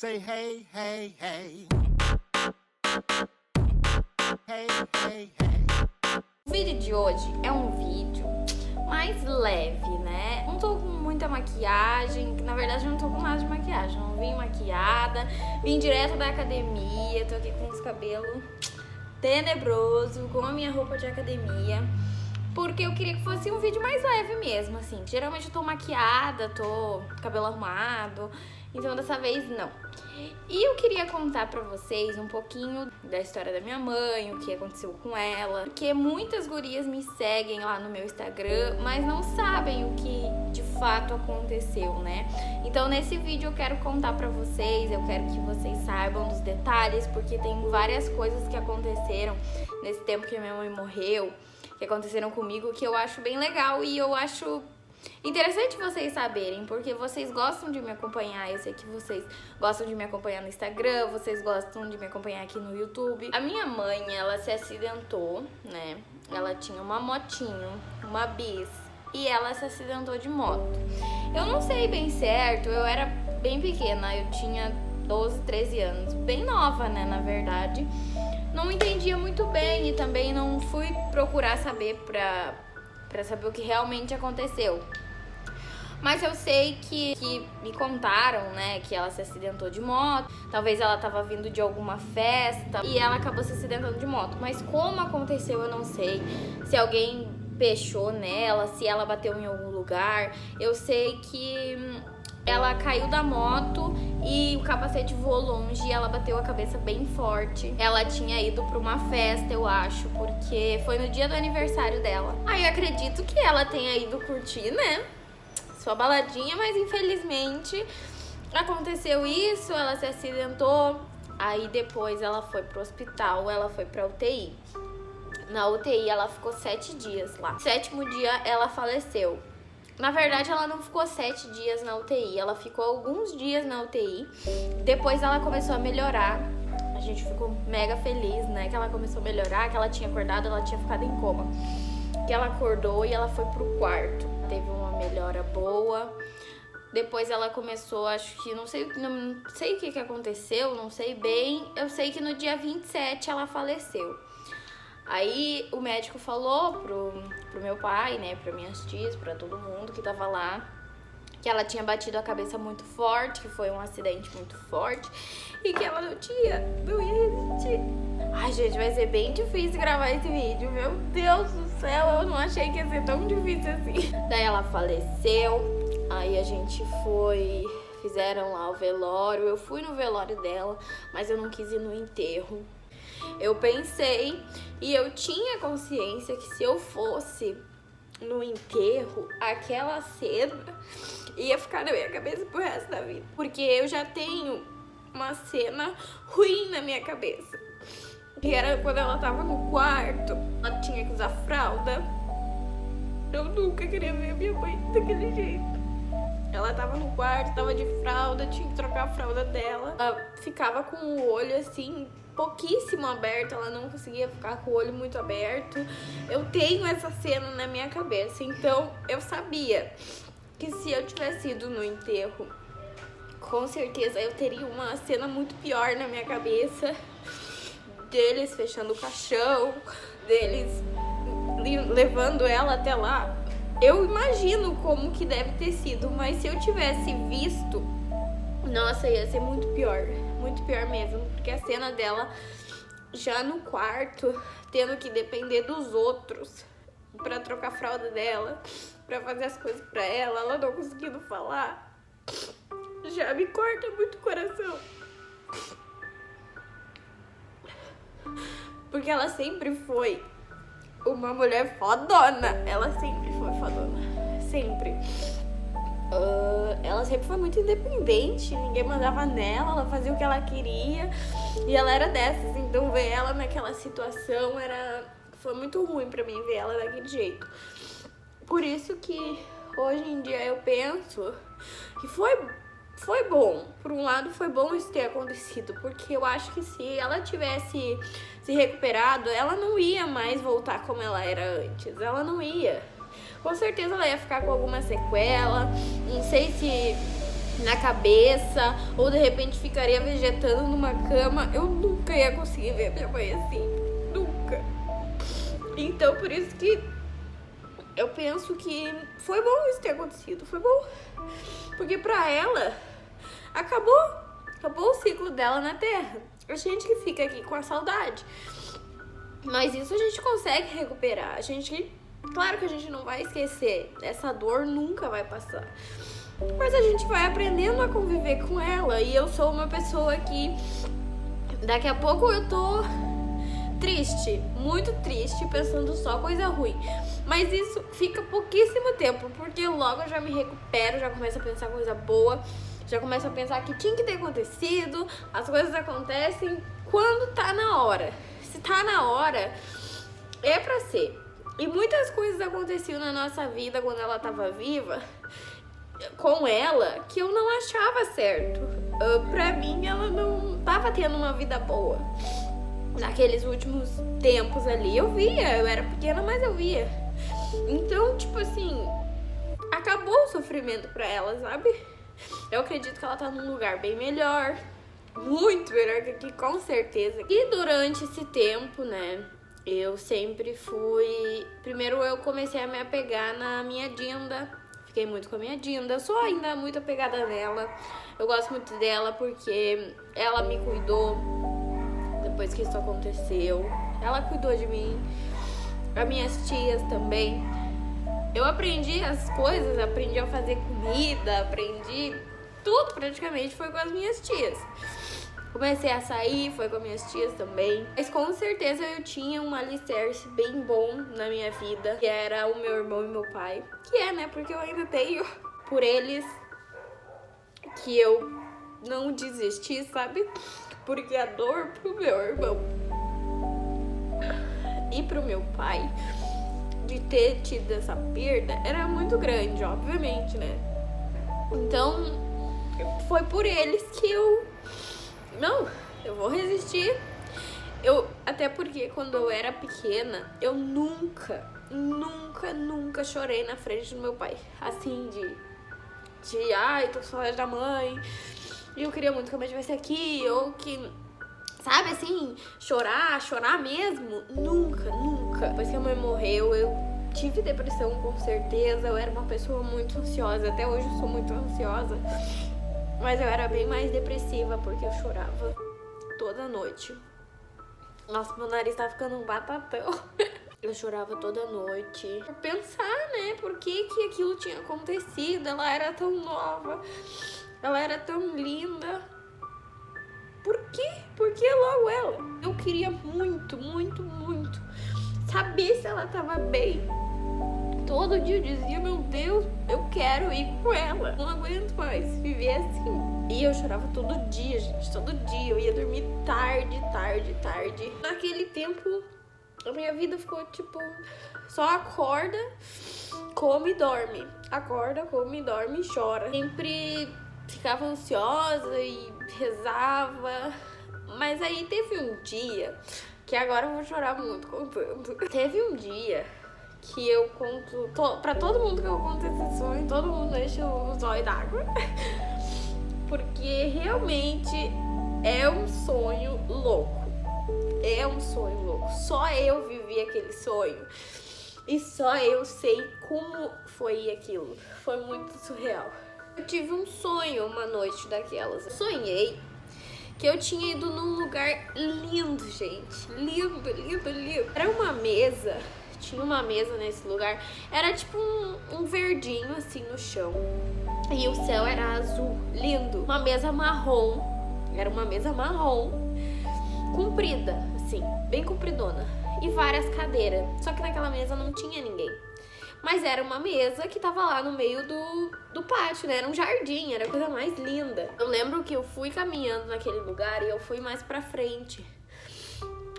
Say hey, hey, hey. Hey, hey, hey. O vídeo de hoje é um vídeo mais leve, né? Não tô com muita maquiagem, na verdade não tô com nada de maquiagem, não vim maquiada, vim direto da academia, tô aqui com os cabelos tenebroso, com a minha roupa de academia, porque eu queria que fosse um vídeo mais leve mesmo, assim. Geralmente eu tô maquiada, tô com cabelo arrumado, então dessa vez não. E eu queria contar pra vocês um pouquinho da história da minha mãe, o que aconteceu com ela, porque muitas gurias me seguem lá no meu Instagram, mas não sabem o que de fato aconteceu, né? Então nesse vídeo eu quero contar pra vocês, eu quero que vocês saibam dos detalhes, porque tem várias coisas que aconteceram nesse tempo que minha mãe morreu, que aconteceram comigo, que eu acho bem legal e eu acho interessante vocês saberem, porque vocês gostam de me acompanhar, eu sei que vocês gostam de me acompanhar no Instagram, vocês gostam de me acompanhar aqui no YouTube. A minha mãe, ela se acidentou, né? Ela tinha uma motinho, uma bis, e ela se acidentou de moto. Eu não sei bem certo, eu era bem pequena, eu tinha 12, 13 anos, bem nova, né, na verdade. Não entendia muito bem e também não fui procurar saber pra saber o que realmente aconteceu. Mas eu sei que me contaram, né, que ela se acidentou de moto. Talvez ela tava vindo de alguma festa e ela acabou se acidentando de moto. Mas como aconteceu eu não sei. Se alguém pechou nela, se ela bateu em algum lugar. Eu sei que ela caiu da moto e o capacete voou longe e ela bateu a cabeça bem forte. Ela tinha ido pra uma festa, eu acho, porque foi no dia do aniversário dela. Aí eu acredito que ela tenha ido curtir, né, sua baladinha, mas infelizmente aconteceu isso, ela se acidentou. Aí depois ela foi pro hospital, ela foi pra UTI. Na UTI ela ficou 7 dias lá. No 7º dia ela faleceu. Na verdade, ela não ficou 7 dias na UTI, ela ficou alguns dias na UTI. Depois ela começou a melhorar. A gente ficou mega feliz, né? Que ela começou a melhorar, que ela tinha acordado, ela tinha ficado em coma. Que ela acordou e ela foi pro quarto. Teve uma melhora boa. Depois ela começou, acho que, não sei o que aconteceu, não sei bem. Eu sei que no dia 27 ela faleceu. Aí o médico falou pro meu pai, né, pra minhas tias, pra todo mundo que tava lá, que ela tinha batido a cabeça muito forte, que foi um acidente muito forte e que ela não ia resistir. Ai, gente, vai ser bem difícil gravar esse vídeo, meu Deus do céu, eu não achei que ia ser tão difícil assim. Daí ela faleceu, aí a gente fizeram lá o velório, eu fui no velório dela, mas eu não quis ir no enterro. Eu pensei e eu tinha consciência que se eu fosse no enterro, aquela cena ia ficar na minha cabeça pro resto da vida. Porque eu já tenho uma cena ruim na minha cabeça. Que era quando ela tava no quarto, ela tinha que usar fralda. Eu nunca queria ver a minha mãe daquele jeito. Ela tava no quarto, tava de fralda, tinha que trocar a fralda dela. Ela ficava com o olho assim, pouquíssimo aberto, ela não conseguia ficar com o olho muito aberto. Eu tenho essa cena na minha cabeça, então eu sabia que se eu tivesse ido no enterro, com certeza eu teria uma cena muito pior na minha cabeça, deles fechando o caixão, deles levando ela até lá. Eu imagino como que deve ter sido, mas se eu tivesse visto, nossa, ia ser muito pior mesmo, porque a cena dela já no quarto, tendo que depender dos outros pra trocar a fralda dela, pra fazer as coisas pra ela não conseguindo falar, já me corta muito o coração. Porque ela sempre foi uma mulher fodona, ela sempre foi fodona, sempre. Ela sempre foi muito independente, ninguém mandava nela, ela fazia o que ela queria e ela era dessas, então ver ela naquela situação foi muito ruim pra mim ver ela daquele jeito. Por isso que hoje em dia eu penso que foi bom, por um lado foi bom isso ter acontecido, porque eu acho que se ela tivesse se recuperado, ela não ia mais voltar como ela era antes, ela não ia. Com certeza ela ia ficar com alguma sequela, não sei se na cabeça, ou de repente ficaria vegetando numa cama. Eu nunca ia conseguir ver minha mãe assim, nunca. Então por isso que eu penso que foi bom isso ter acontecido, foi bom, porque pra ela acabou o ciclo dela na Terra. A gente que fica aqui com a saudade, mas isso a gente consegue recuperar. Claro que a gente não vai esquecer, essa dor nunca vai passar, mas a gente vai aprendendo a conviver com ela. E eu sou uma pessoa que daqui a pouco eu tô triste, muito triste, pensando só coisa ruim, mas isso fica pouquíssimo tempo, porque logo eu já me recupero, já começo a pensar coisa boa, já começo a pensar que tinha que ter acontecido. As coisas acontecem quando tá na hora. Se tá na hora, é pra ser. E muitas coisas aconteciam na nossa vida quando ela tava viva, com ela, que eu não achava certo. Pra mim, ela não tava tendo uma vida boa. Naqueles últimos tempos ali, eu via, eu era pequena, mas eu via. Então, tipo assim, acabou o sofrimento pra ela, sabe? Eu acredito que ela tá num lugar bem melhor, muito melhor que aqui, com certeza. E durante esse tempo, né, eu sempre fui... Primeiro eu comecei a me apegar na minha Dinda. Fiquei muito com a minha Dinda. Eu sou ainda muito apegada nela. Eu gosto muito dela porque ela me cuidou depois que isso aconteceu. Ela cuidou de mim. As minhas tias também. Eu aprendi as coisas, aprendi a fazer comida, aprendi tudo praticamente foi com as minhas tias. Comecei a sair, foi com as minhas tias também. Mas com certeza eu tinha um alicerce bem bom na minha vida, que era o meu irmão e meu pai. Que é, né? Porque eu ainda tenho por eles que eu não desisti, sabe? Porque a dor pro meu irmão e pro meu pai de ter tido essa perda era muito grande, obviamente, né? Então, foi por eles que eu vou resistir. Até porque quando eu era pequena, eu nunca chorei na frente do meu pai. Assim, ai, tô com saudade da mãe, e eu queria muito que a mãe estivesse aqui, ou que, sabe, assim, chorar mesmo. Nunca. Depois que a mãe morreu, eu tive depressão, com certeza. Eu era uma pessoa muito ansiosa, até hoje eu sou muito ansiosa, mas eu era bem mais depressiva, porque eu chorava toda noite. Nossa, meu nariz tá ficando um batatão. Eu chorava toda noite por pensar, né, por que aquilo tinha acontecido. Ela era tão nova, ela era tão linda. Por quê? Por que logo ela? Eu queria muito saber se ela tava bem. Todo dia eu dizia, meu Deus, eu quero ir com ela. Não aguento mais viver assim. E eu chorava todo dia, gente, todo dia. Eu ia dormir tarde. Naquele tempo, a minha vida ficou tipo, só acorda, come e dorme. Acorda, come, dorme e chora. Sempre ficava ansiosa e rezava. Mas aí teve um dia, que agora eu vou chorar muito contando. Teve um dia que eu conto pra todo mundo que eu conto esse sonho, todo mundo enche o zóio d'água. Porque realmente é um sonho louco. É um sonho louco. Só eu vivi aquele sonho. E só eu sei como foi aquilo. Foi muito surreal. Eu tive um sonho uma noite daquelas. Sonhei que eu tinha ido num lugar lindo, gente. Lindo. Era uma mesa. Tinha uma mesa nesse lugar. Era tipo um verdinho assim no chão. E o céu era azul, lindo. Uma mesa marrom. Era uma mesa marrom, comprida, assim, bem compridona. E várias cadeiras. Só que naquela mesa não tinha ninguém. Mas era uma mesa que tava lá no meio do pátio, né? Era um jardim, era a coisa mais linda. Eu lembro que eu fui caminhando naquele lugar e eu fui mais pra frente.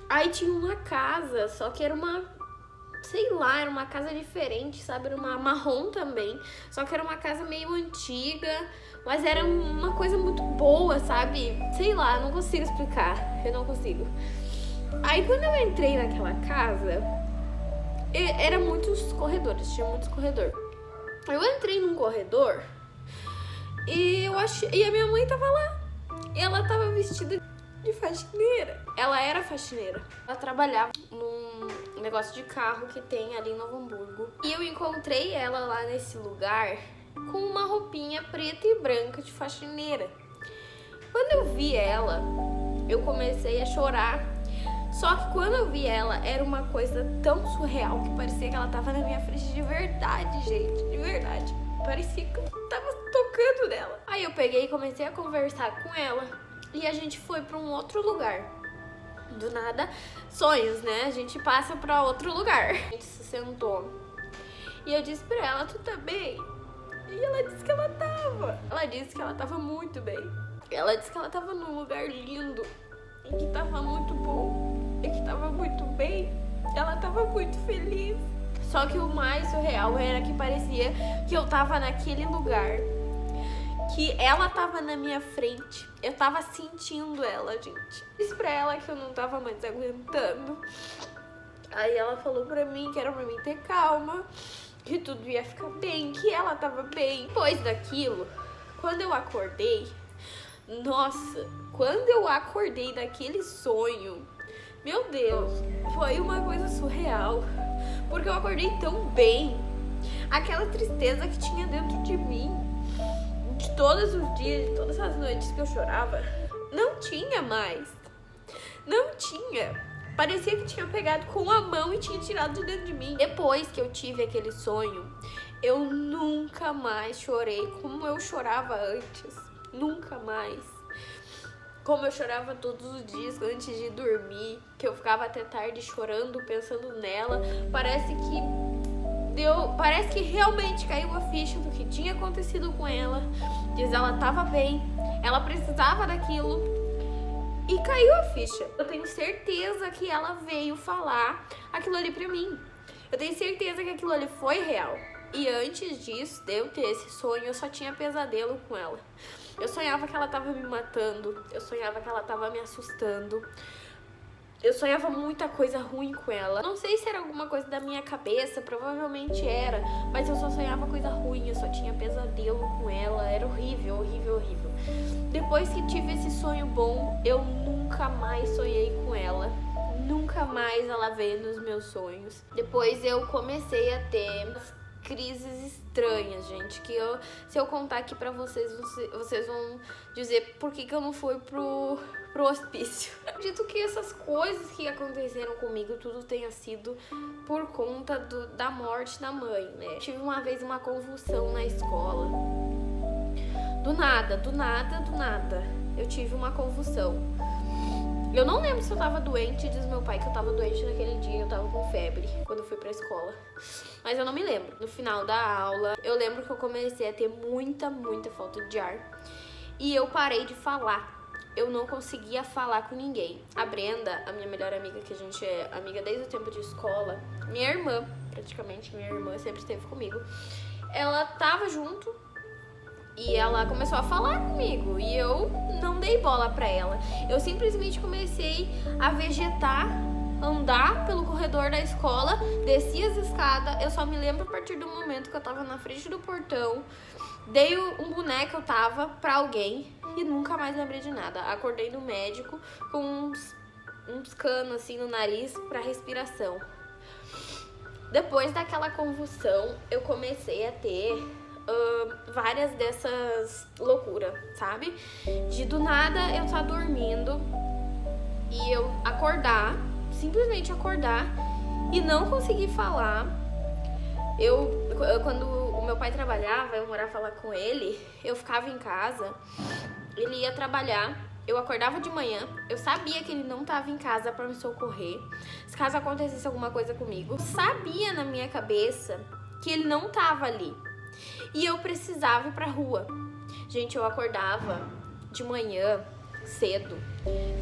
Aí tinha uma casa, só que era uma... sei lá, era uma casa diferente, sabe? Era uma marrom também. Só que era uma casa meio antiga, mas era uma coisa muito boa, sabe? Sei lá, eu não consigo explicar. Eu não consigo. Aí quando eu entrei naquela casa, era muitos corredores, tinha muitos corredores. Eu entrei num corredor e a minha mãe tava lá. Ela tava vestida de faxineira. Ela era faxineira. Ela trabalhava num negócio de carro que tem ali em Novo Hamburgo. E eu encontrei ela lá nesse lugar com uma roupinha preta e branca de faxineira. Quando eu vi ela, eu comecei a chorar. Só que quando eu vi ela, era uma coisa tão surreal que parecia que ela tava na minha frente de verdade, gente. De verdade. Parecia que eu tava tocando nela. Aí eu peguei e comecei a conversar com ela. E a gente foi pra um outro lugar. Do nada, sonhos, né? A gente passa pra outro lugar. A gente se sentou. E eu disse pra ela, tu tá bem? E ela disse que ela tava. Ela disse que ela tava muito bem. Ela disse que ela tava num lugar lindo. E que tava muito bom. E que tava muito bem. Ela tava muito feliz. Só que o mais surreal era que parecia que eu tava naquele lugar. Que ela tava na minha frente. Eu tava sentindo ela, gente. Disse pra ela que eu não tava mais aguentando. Aí ela falou pra mim que era pra mim ter calma. Que tudo ia ficar bem. Que ela tava bem. Depois daquilo, quando eu acordei... Nossa, quando eu acordei daquele sonho... Meu Deus, foi uma coisa surreal. Porque eu acordei tão bem. Aquela tristeza que tinha dentro de mim, de todos os dias, de todas as noites que eu chorava, não tinha mais. Não tinha. Parecia que tinha pegado com a mão e tinha tirado de dentro de mim. Depois que eu tive aquele sonho, eu nunca mais chorei como eu chorava antes. Nunca mais. Como eu chorava todos os dias antes de dormir, que eu ficava até tarde chorando, pensando nela. Parece que realmente caiu a ficha do que tinha acontecido com ela. Diz, ela tava bem, ela precisava daquilo e caiu a ficha. Eu tenho certeza que ela veio falar aquilo ali pra mim. Eu tenho certeza que aquilo ali foi real. E antes disso, de eu ter esse sonho, eu só tinha pesadelo com ela. Eu sonhava que ela tava me matando. Eu sonhava que ela tava me assustando. Eu sonhava muita coisa ruim com ela. Não sei se era alguma coisa da minha cabeça, provavelmente era. Mas eu só sonhava coisa ruim, eu só tinha pesadelo com ela. Era horrível, horrível, horrível. Depois que tive esse sonho bom, eu nunca mais sonhei com ela. Nunca mais ela veio nos meus sonhos. Depois eu comecei a ter crises estranhas, gente, que se eu contar aqui pra vocês, vocês vão dizer por que eu não fui pro hospício. Acredito que essas coisas que aconteceram comigo, tudo tenha sido por conta da morte da mãe, né? Tive uma vez uma convulsão na escola. Do nada. Eu tive uma convulsão. Eu não lembro se eu tava doente, diz meu pai que eu tava doente naquele dia, eu tava com febre quando eu fui pra escola. Mas eu não me lembro. No final da aula, eu lembro que eu comecei a ter muita falta de ar. E eu parei de falar. Eu não conseguia falar com ninguém. A Brenda, a minha melhor amiga, que a gente é amiga desde o tempo de escola, minha irmã, praticamente minha irmã, sempre esteve comigo. Ela tava junto e ela começou a falar comigo e eu não dei bola pra ela. Eu simplesmente comecei a vegetar, andar pelo corredor da escola, desci as escadas. Eu só me lembro a partir do momento que eu tava na frente do portão, dei um boneco, eu tava pra alguém e nunca mais lembrei de nada. Acordei no médico com uns canos assim no nariz pra respiração. Depois daquela convulsão, eu comecei a ter várias dessas loucuras, sabe? De do nada eu tá dormindo e eu acordar, simplesmente acordar e não conseguir falar. Quando o meu pai trabalhava, eu morava lá com ele, eu ficava em casa, ele ia trabalhar, eu acordava de manhã, eu sabia que ele não tava em casa pra me socorrer, se caso acontecesse alguma coisa comigo. Eu sabia na minha cabeça que ele não tava ali e eu precisava ir pra rua. Gente, eu acordava de manhã cedo,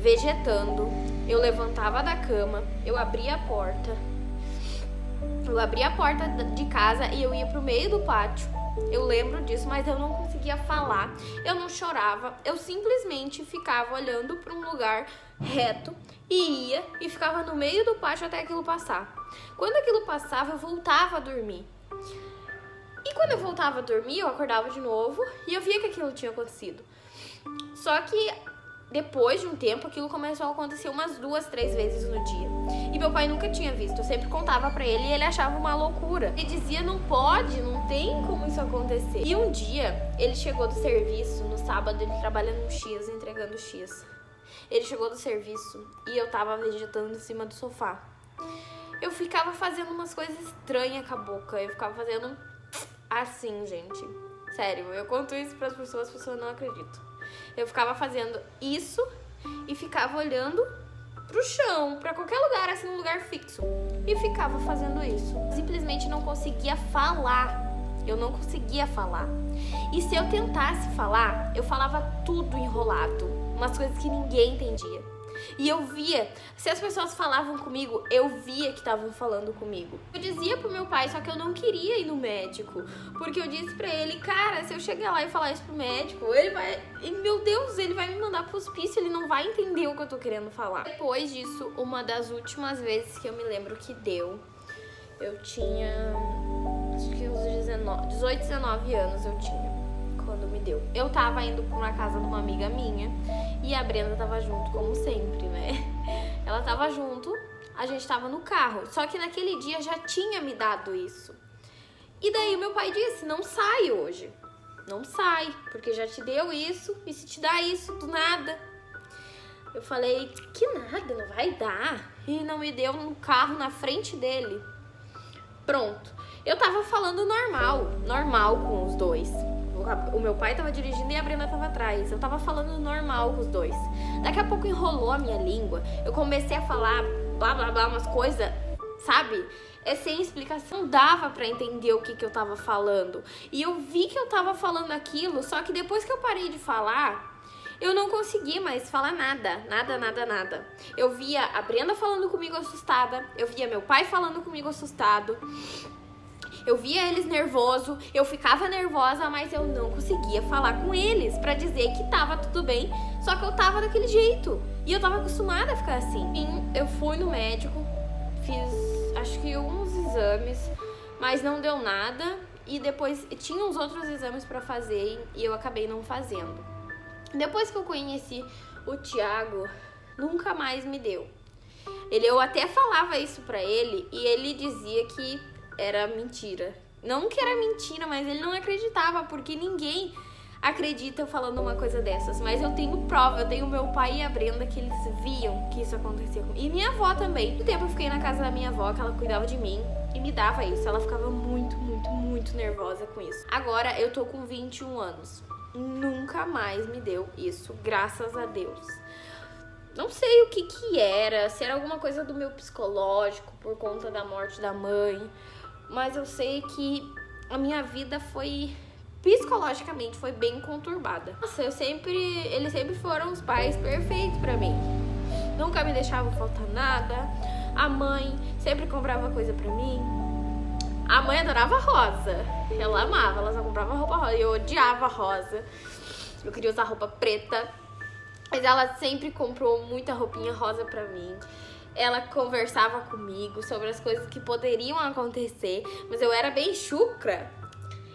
vegetando, eu levantava da cama, eu abria a porta de casa e eu ia pro meio do pátio. Eu lembro disso, mas eu não conseguia falar, eu não chorava, eu simplesmente ficava olhando para um lugar reto e ia e ficava no meio do pátio até aquilo passar. Quando aquilo passava, eu voltava a dormir. E quando eu voltava a dormir, eu acordava de novo e eu via que aquilo tinha acontecido. Só que depois de um tempo, aquilo começou a acontecer umas 2, 3 vezes no dia. E meu pai nunca tinha visto. Eu sempre contava pra ele e ele achava uma loucura. Ele dizia, não pode, não tem como isso acontecer. E um dia, ele chegou do serviço, no sábado ele trabalha no X, entregando X. Ele chegou do serviço e eu tava vegetando em cima do sofá. Eu ficava fazendo umas coisas estranhas com a boca. Eu ficava fazendo assim, gente. Sério, eu conto isso pras pessoas, as pessoas não acreditam. Eu ficava fazendo isso e ficava olhando pro chão, pra qualquer lugar, assim, um lugar fixo. E ficava fazendo isso. Simplesmente não conseguia falar. Eu não conseguia falar. E se eu tentasse falar, eu falava tudo enrolado. Umas coisas que ninguém entendia. E eu via, se as pessoas falavam comigo, eu via que estavam falando comigo. Eu dizia pro meu pai, só que eu não queria ir no médico. Porque eu disse pra ele, cara, se eu chegar lá e falar isso pro médico, ele vai... Meu Deus, ele vai me mandar pro hospício, ele não vai entender o que eu tô querendo falar. Depois disso, uma das últimas vezes que eu me lembro que deu, eu tinha... acho que uns 18, 19 anos eu tinha. Quando me deu. Eu tava indo pra uma casa de uma amiga minha e a Brenda tava junto, como sempre, né? Ela tava junto, a gente tava no carro. Só que naquele dia já tinha me dado isso. E daí o meu pai disse, não sai hoje. Não sai, porque já te deu isso. E se te dá isso do nada? Eu falei, que nada, não vai dar. E não me deu no carro na frente dele. Pronto. Eu tava falando normal com os dois. O meu pai tava dirigindo e a Brenda tava atrás. Eu tava falando normal com os dois. Daqui a pouco enrolou a minha língua. Eu comecei a falar blá blá blá, umas coisas, sabe? Sem explicação. Não dava pra entender o que eu tava falando. E eu vi que eu tava falando aquilo, só que depois que eu parei de falar, eu não consegui mais falar nada. Nada. Eu via a Brenda falando comigo assustada. Eu via meu pai falando comigo assustado. Eu via eles nervosos, eu ficava nervosa, mas eu não conseguia falar com eles pra dizer que tava tudo bem, só que eu tava daquele jeito. E eu tava acostumada a ficar assim. E eu fui no médico, fiz acho que uns exames, mas não deu nada. E depois tinha uns outros exames pra fazer e eu acabei não fazendo. Depois que eu conheci o Thiago, nunca mais me deu. Eu até falava isso pra ele e ele dizia que era mentira. Não que era mentira, mas ele não acreditava, porque ninguém acredita eu falando uma coisa dessas. Mas eu tenho prova, eu tenho meu pai e a Brenda que eles viam que isso acontecia comigo. E minha avó também. Muito tempo eu fiquei na casa da minha avó, que ela cuidava de mim e me dava isso. Ela ficava muito nervosa com isso. Agora eu tô com 21 anos. Nunca mais me deu isso, graças a Deus. Não sei o que era, se era alguma coisa do meu psicológico por conta da morte da mãe. Mas eu sei que a minha vida foi, psicologicamente, foi bem conturbada. Nossa, eles sempre foram os pais perfeitos pra mim. Nunca me deixavam faltar nada. A mãe sempre comprava coisa pra mim. A mãe adorava rosa. Ela amava, ela só comprava roupa rosa. Eu odiava rosa. Eu queria usar roupa preta. Mas ela sempre comprou muita roupinha rosa pra mim. Ela conversava comigo sobre as coisas que poderiam acontecer, mas eu era bem chucra.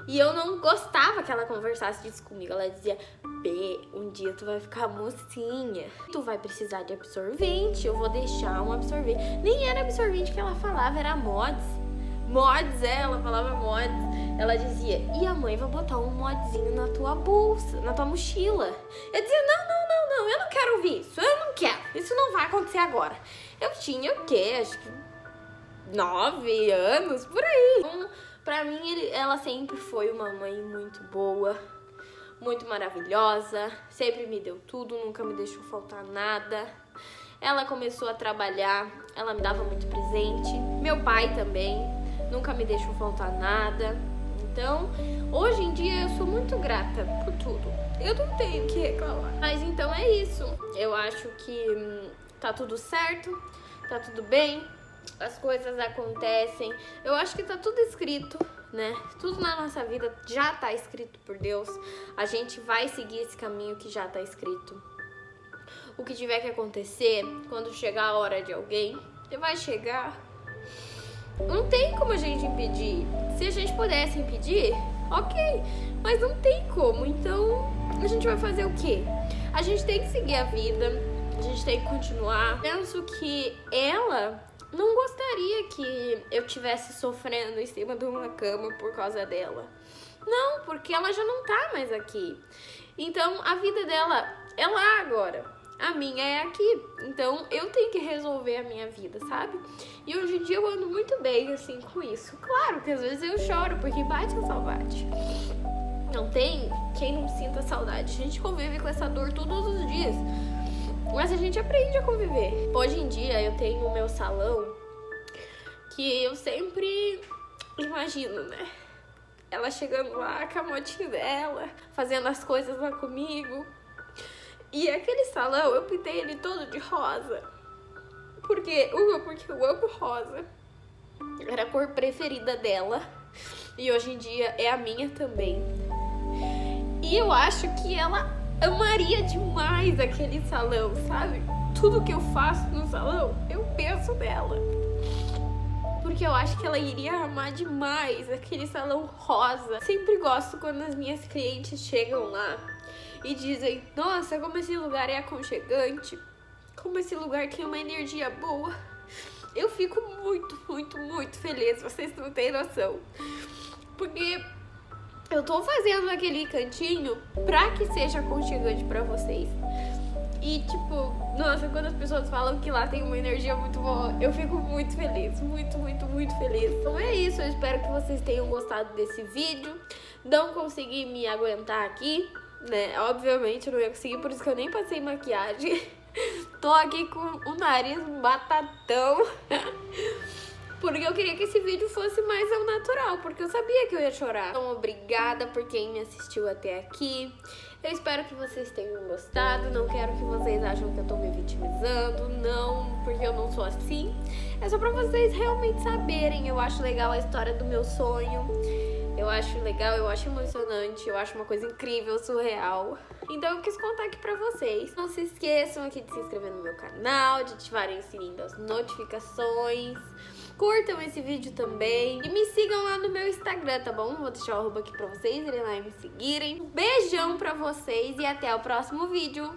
E eu não gostava que ela conversasse disso comigo. Ela dizia, B, um dia tu vai ficar mocinha. Tu vai precisar de absorvente, eu vou deixar um absorvente. Nem era absorvente que ela falava, era mods. Mods, ela falava mods. Ela dizia, e a mãe vai botar um modzinho na tua bolsa, na tua mochila. Eu dizia, não, eu não quero ouvir isso, eu não quero. Isso não vai acontecer agora. Eu tinha o quê? Acho que 9 anos, por aí. Então, pra mim, ela sempre foi uma mãe muito boa, muito maravilhosa. Sempre me deu tudo, nunca me deixou faltar nada. Ela começou a trabalhar, ela me dava muito presente. Meu pai também, nunca me deixou faltar nada. Então, hoje em dia, eu sou muito grata por tudo. Eu não tenho o que reclamar. Mas então é isso. Eu acho que tá tudo certo, tá tudo bem, as coisas acontecem. Eu acho que tá tudo escrito, né? Tudo na nossa vida já tá escrito por Deus. A gente vai seguir esse caminho que já tá escrito. O que tiver que acontecer, quando chegar a hora de alguém, vai chegar. Não tem como a gente impedir. Se a gente pudesse impedir, ok, mas não tem como. Então a gente vai fazer o quê? A gente tem que seguir a vida, a gente tem que continuar. Penso que ela não gostaria que eu estivesse sofrendo em cima de uma cama por causa dela. Não, porque ela já não tá mais aqui. Então a vida dela é lá agora. A minha é aqui. Então eu tenho que resolver a minha vida, sabe? E hoje em dia eu ando muito bem, assim, com isso. Claro que às vezes eu choro, porque bate a saudade. Não tem quem não sinta saudade. A gente convive com essa dor todos os dias. Mas a gente aprende a conviver. Hoje em dia eu tenho o meu salão que eu sempre imagino, né? Ela chegando lá com a motinha dela, fazendo as coisas lá comigo. E aquele salão, eu pintei ele todo de rosa. Porque eu amo rosa. Era a cor preferida dela. E hoje em dia é a minha também. E eu acho que ela amaria demais aquele salão, sabe? Tudo que eu faço no salão, eu penso nela. Porque eu acho que ela iria amar demais aquele salão rosa. Sempre gosto quando as minhas clientes chegam lá e dizem: nossa, como esse lugar é aconchegante, como esse lugar tem uma energia boa. Eu fico muito, muito, muito feliz, vocês não têm noção. Porque eu tô fazendo aquele cantinho pra que seja aconchegante pra vocês. E tipo, nossa, quando as pessoas falam que lá tem uma energia muito boa, eu fico muito feliz, muito, muito, muito feliz. Então é isso, eu espero que vocês tenham gostado desse vídeo. Não consegui me aguentar aqui, né? Obviamente eu não ia conseguir, por isso que eu nem passei maquiagem. Tô aqui com o nariz batatão. Porque eu queria que esse vídeo fosse mais ao natural, porque eu sabia que eu ia chorar. Então obrigada por quem me assistiu até aqui. Eu espero que vocês tenham gostado. Não quero que vocês achem que eu tô me vitimizando. Não, porque eu não sou assim. É só pra vocês realmente saberem. Eu acho legal a história do meu sonho. Eu acho legal, eu acho emocionante. Eu acho uma coisa incrível, surreal. Então eu quis contar aqui pra vocês. Não se esqueçam aqui de se inscrever no meu canal, de ativarem o sininho das notificações. Curtam esse vídeo também. E me sigam lá no meu Instagram, tá bom? Vou deixar o arroba aqui pra vocês irem lá e me seguirem. Um beijão pra vocês e até o próximo vídeo.